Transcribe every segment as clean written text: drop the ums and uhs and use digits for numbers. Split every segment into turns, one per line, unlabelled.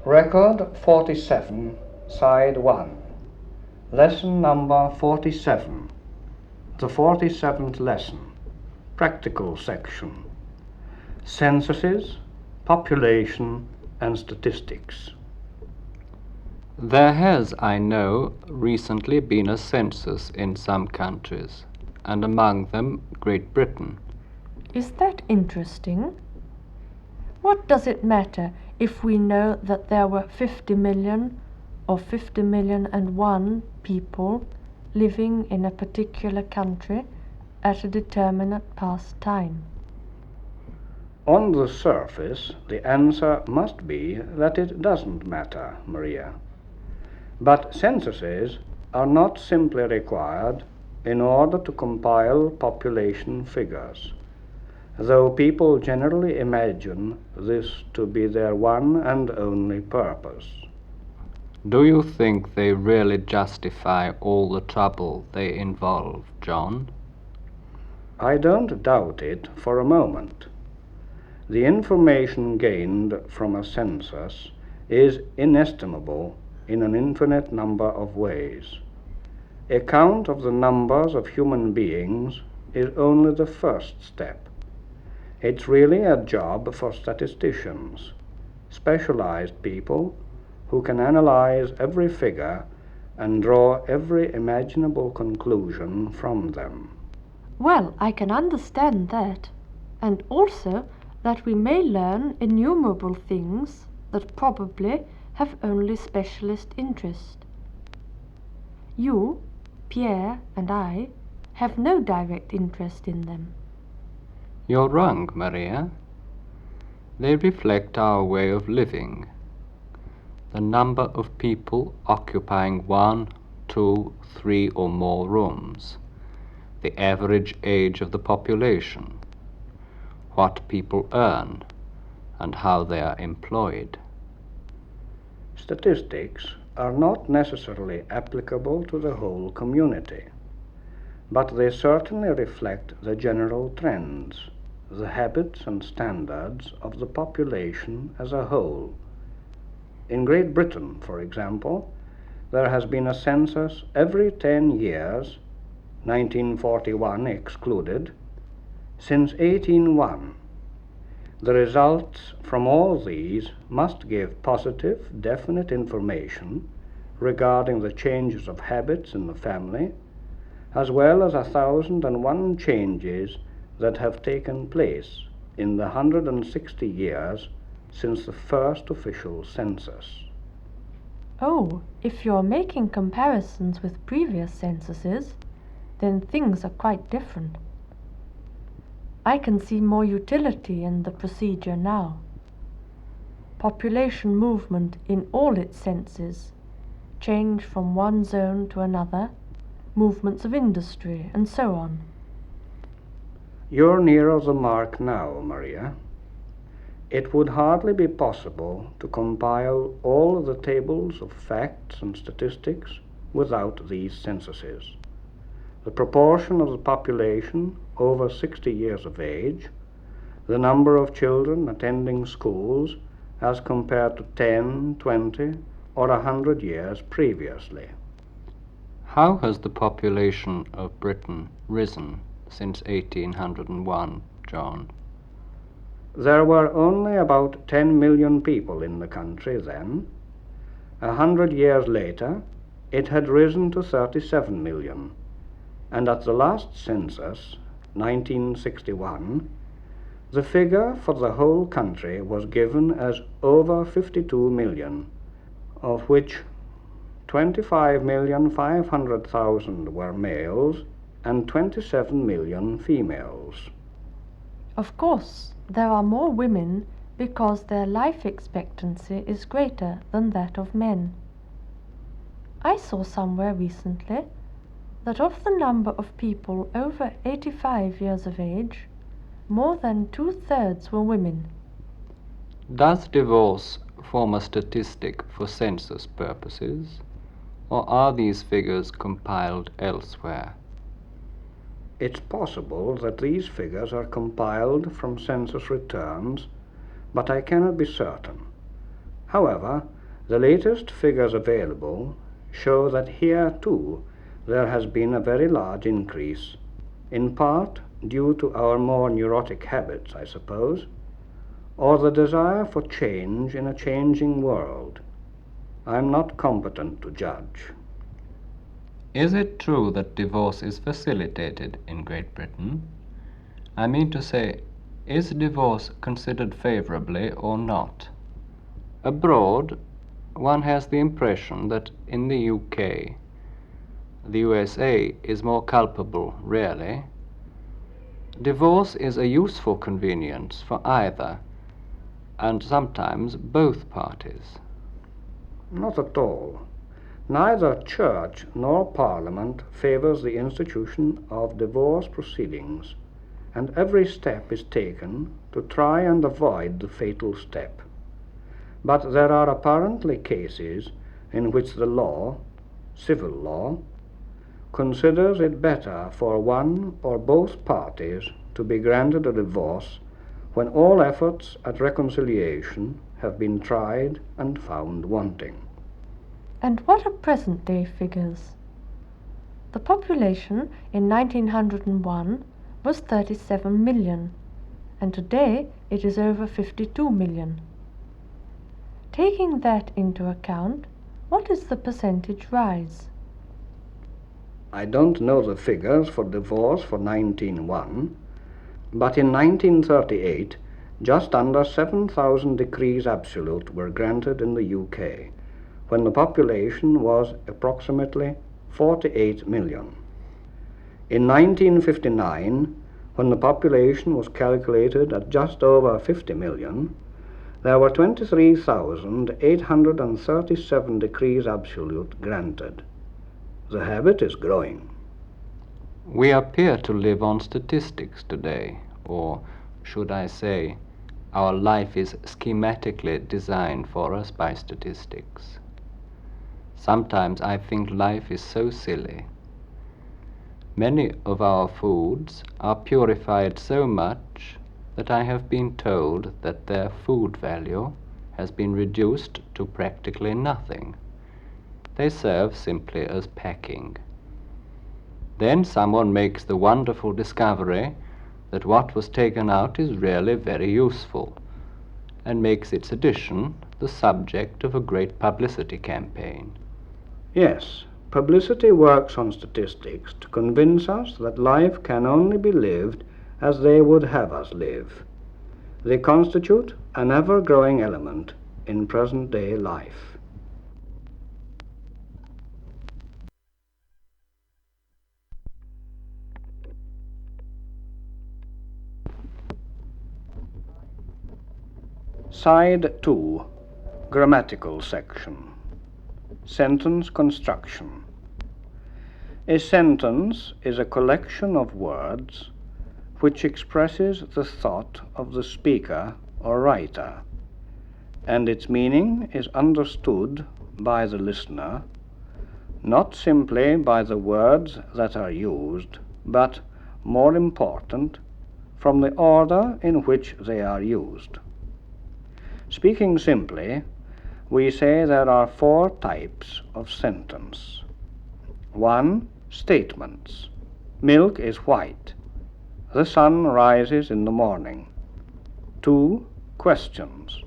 Record 47, Side 1. Lesson number 47. The 47th lesson. Practical section. Censuses, population and statistics.
There has, I know, recently been a census in some countries, and among them Great Britain.
Is that interesting? What does it matter if we know that there were 50 million or 50 million and one people living in a particular country at a determinate past time?
On the surface, the answer must be that it doesn't matter, Maria. But censuses are not simply required in order to compile population figures, though people generally imagine this to be their one and only purpose.
Do you think they really justify all the trouble they involve, John?
I don't doubt it for a moment. The information gained from a census is inestimable in an infinite number of ways. A count of the numbers of human beings is only the first step. It's really a job for statisticians, specialized people who can analyze every figure and draw every imaginable conclusion from them.
Well, I can understand that, and also that we may learn innumerable things that probably have only specialist interest. You, Pierre, and I have no direct interest in them.
You're wrong, Maria. They reflect our way of living. The number of people occupying 1, 2, 3 or more rooms. The average age of the population. What people earn and how they are employed.
Statistics are not necessarily applicable to the whole community, but they certainly reflect the general trends, the habits and standards of the population as a whole. In Great Britain, for example, there has been a census every 10 years, 1941 excluded, since 1801. The results from all these must give positive, definite information regarding the changes of habits in the family, as well as 1,001 changes that have taken place in the 160 years since the first official census.
Oh, if you're making comparisons with previous censuses, then things are quite different. I can see more utility in the procedure now. Population movement in all its senses, change from one zone to another, movements of industry, and so on.
You're nearer the mark now, Maria. It would hardly be possible to compile all the tables of facts and statistics without these censuses. The proportion of the population over 60 years of age, the number of children attending schools as compared to 10, 20, or 100 years previously.
How has the population of Britain risen since 1801, John?
There were only about 10 million people in the country then. 100 years later, it had risen to 37 million. And at the last census, 1961, the figure for the whole country was given as over 52 million, of which 25,500,000 were males and 27 million females.
Of course, there are more women because their life expectancy is greater than that of men. I saw somewhere recently that of the number of people over 85 years of age, more than 2/3 were women.
Does divorce form a statistic for census purposes, or are these figures compiled elsewhere?
It's possible that these figures are compiled from census returns, but I cannot be certain. However, the latest figures available show that here too there has been a very large increase, in part due to our more neurotic habits, I suppose, or the desire for change in a changing world. I am not competent to judge.
Is it true that divorce is facilitated in Great Britain? I mean to say, is divorce considered favorably or not? Abroad, one has the impression that in the UK, the USA is more culpable, really. Divorce is a useful convenience for either, and sometimes both parties.
Not at all. Neither Church nor Parliament favours the institution of divorce proceedings, and every step is taken to try and avoid the fatal step. But there are apparently cases in which the law, civil law, considers it better for one or both parties to be granted a divorce when all efforts at reconciliation have been tried and found wanting.
And what are present-day figures? The population in 1901 was 37 million, and today it is over 52 million. Taking that into account, what is the percentage rise?
I don't know the figures for divorce for 1901, but in 1938 just under 7,000 decrees absolute were granted in the UK, when the population was approximately 48 million. In 1959, when the population was calculated at just over 50 million, there were 23,837 decrees absolute granted. The habit is growing.
We appear to live on statistics today, or should I say, our life is schematically designed for us by statistics. Sometimes I think life is so silly. Many of our foods are purified so much that I have been told that their food value has been reduced to practically nothing. They serve simply as packing. Then someone makes the wonderful discovery that what was taken out is really very useful, and makes its addition the subject of a great publicity campaign.
Yes, publicity works on statistics to convince us that life can only be lived as they would have us live. They constitute an ever-growing element in present-day life. Side 2, Grammatical section. Sentence construction. A sentence is a collection of words which expresses the thought of the speaker or writer, and its meaning is understood by the listener, not simply by the words that are used, but, more important, from the order in which they are used. Speaking simply, we say there are 4 types of sentence. 1. Statements. Milk is white. The sun rises in the morning. 2. Questions.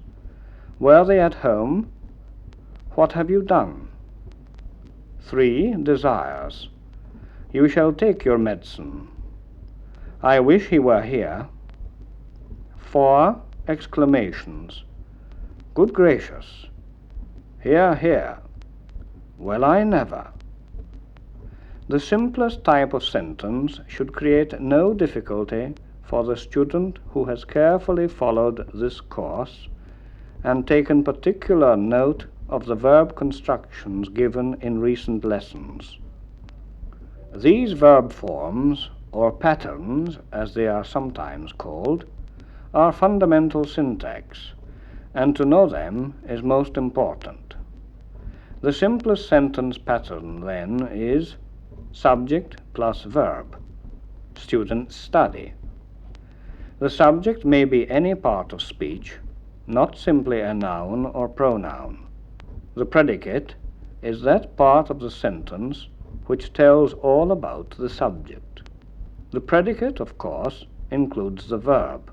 Were they at home? What have you done? 3. Desires. You shall take your medicine. I wish he were here. 4. Exclamations. Good gracious! Hear, hear! Well, I never! The simplest type of sentence should create no difficulty for the student who has carefully followed this course and taken particular note of the verb constructions given in recent lessons. These verb forms, or patterns as they are sometimes called, are fundamental syntax, and to know them is most important. The simplest sentence pattern, then, is subject plus verb. Students study. The subject may be any part of speech, not simply a noun or pronoun. The predicate is that part of the sentence which tells all about the subject. The predicate, of course, includes the verb.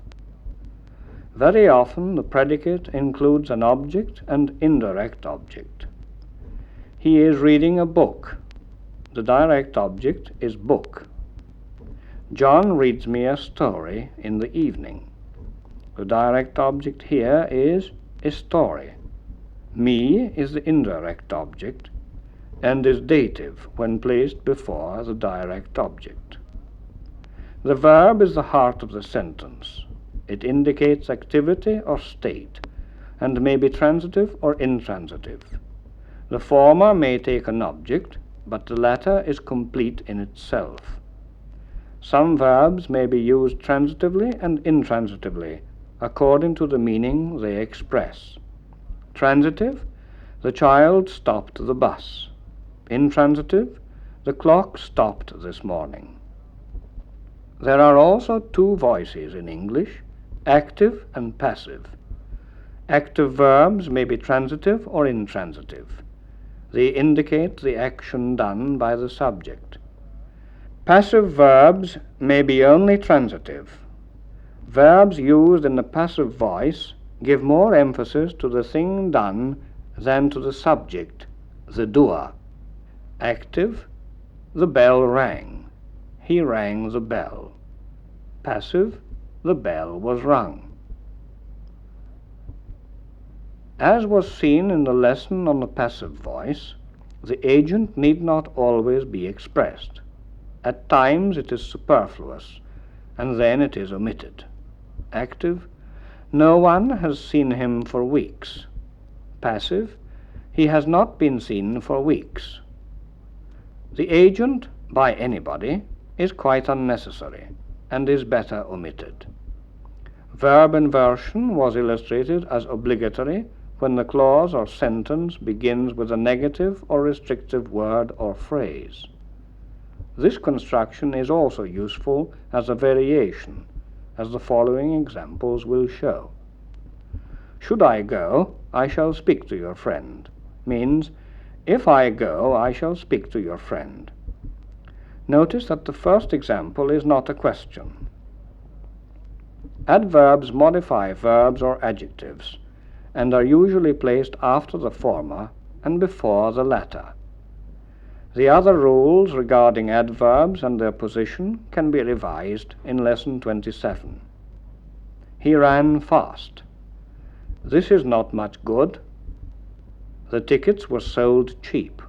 Very often the predicate includes an object and indirect object. He is reading a book. The direct object is book. John reads me a story in the evening. The direct object here is a story. Me is the indirect object and is dative when placed before the direct object. The verb is the heart of the sentence. It indicates activity or state and may be transitive or intransitive. The former may take an object, but the latter is complete in itself. Some verbs may be used transitively and intransitively according to the meaning they express. Transitive, the child stopped the bus. Intransitive, the clock stopped this morning. There are also two voices in English, active and passive. Active verbs may be transitive or intransitive. They indicate the action done by the subject. Passive verbs may be only transitive. Verbs used in the passive voice give more emphasis to the thing done than to the subject, the doer. Active, the bell rang. He rang the bell. Passive, the bell was rung. As was seen in the lesson on the passive voice, the agent need not always be expressed. At times it is superfluous, and then it is omitted. Active, no one has seen him for weeks. Passive, he has not been seen for weeks. The agent, by anybody, is quite unnecessary and is better omitted. Verb inversion was illustrated as obligatory when the clause or sentence begins with a negative or restrictive word or phrase. This construction is also useful as a variation, as the following examples will show. Should I go, I shall speak to your friend means, if I go, I shall speak to your friend. Notice that the first example is not a question. Adverbs modify verbs or adjectives and are usually placed after the former and before the latter. The other rules regarding adverbs and their position can be revised in Lesson 27. He ran fast. This is not much good. The tickets were sold cheap.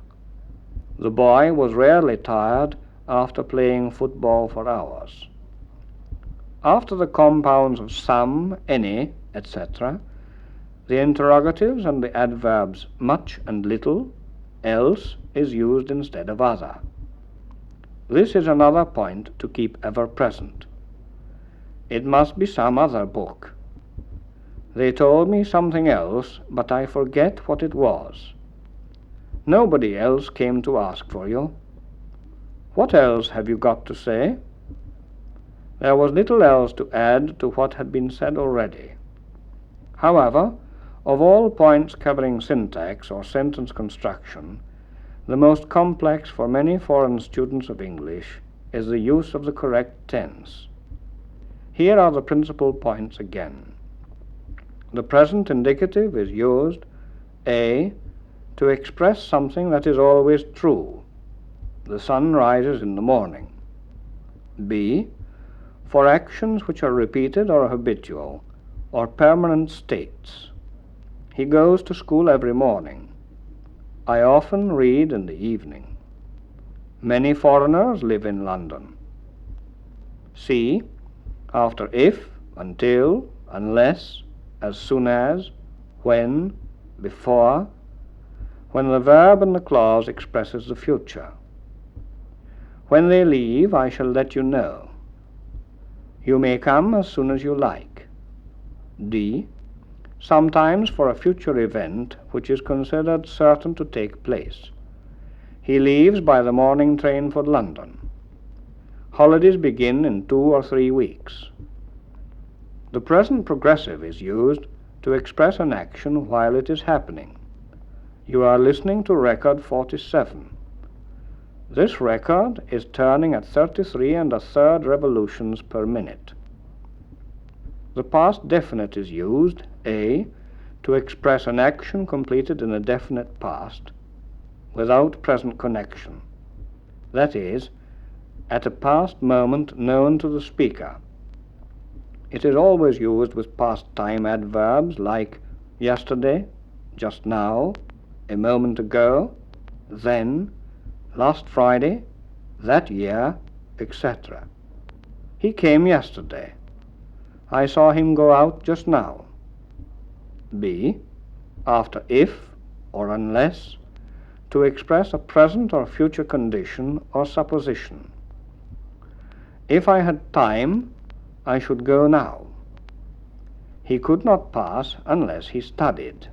The boy was rarely tired after playing football for hours. After the compounds of some, any, etc., the interrogatives and the adverbs much and little, else, is used instead of other. This is another point to keep ever present. It must be some other book. They told me something else, but I forget what it was. Nobody else came to ask for you. What else have you got to say? There was little else to add to what had been said already. However, of all points covering syntax or sentence construction, the most complex for many foreign students of English is the use of the correct tense. Here are the principal points again. The present indicative is used, A, to express something that is always true. The sun rises in the morning. B, for actions which are repeated or habitual, or permanent states. He goes to school every morning. I often read in the evening. Many foreigners live in London. C, after if, until, unless, as soon as, when, before, when the verb in the clause expresses the future. When they leave, I shall let you know. You may come as soon as you like. D, sometimes for a future event which is considered certain to take place. He leaves by the morning train for London. Holidays begin in 2 or 3 weeks. The present progressive is used to express an action while it is happening. You are listening to record 47. This record is turning at 33 1/3 revolutions per minute. The past definite is used, A, to express an action completed in a definite past, without present connection. That is, at a past moment known to the speaker. It is always used with past time adverbs like yesterday, just now, a moment ago, then, last Friday, that year, etc. He came yesterday. I saw him go out just now. B, after if or unless, to express a present or future condition or supposition. If I had time, I should go now. He could not pass unless he studied.